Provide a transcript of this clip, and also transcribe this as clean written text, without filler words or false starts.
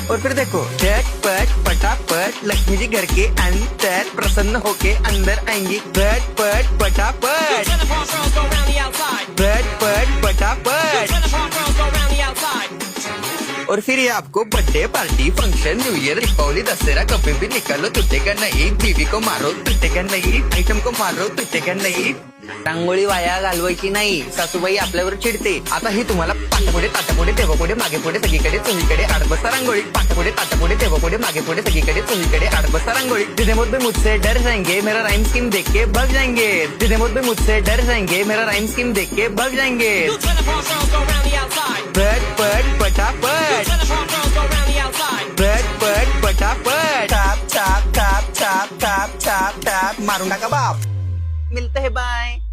और फिर देखो झटपट पटापट लक्ष्मी जी घर के अंदर प्रसन्न होके अंदर आएंगी। झटपट पटापट झटपट पटापट। और फिर ये आपको birthday party function new year Deepawali Dussehra कभी भी निकालो तुटेगा नहीं। बीवी को मारो तुटेगा नहीं, आइटम को मारो तुटेगा नहीं। रांगोळी वाया घालवायची नाही, सासूबाई आपल्यावर चिडते। आता ही तुम्हाला पाठपुढे ताटापुढे तेव्हापुढे मागे पुढे सगळीकडे चोहीकडे आडबसा रांगोळी। पाठपुढे ताटापुढे तेव्हापुढे मागे पुढे सगळीकडे चोहीकडे आडबसा रांगोळी। जिधे मुझ पे मुझसे डर जाएंगे मेरा राइम स्कीम देख के भाग जाएंगे। जिधे मुझ पे मुझसे डर जाएंगे मेरा राइम स्कीम देख के भाग जाएंगे। झटपट पटापट झटपट पटापट top top top top top top top मारून टाका बाप। मिलते हैं बाय।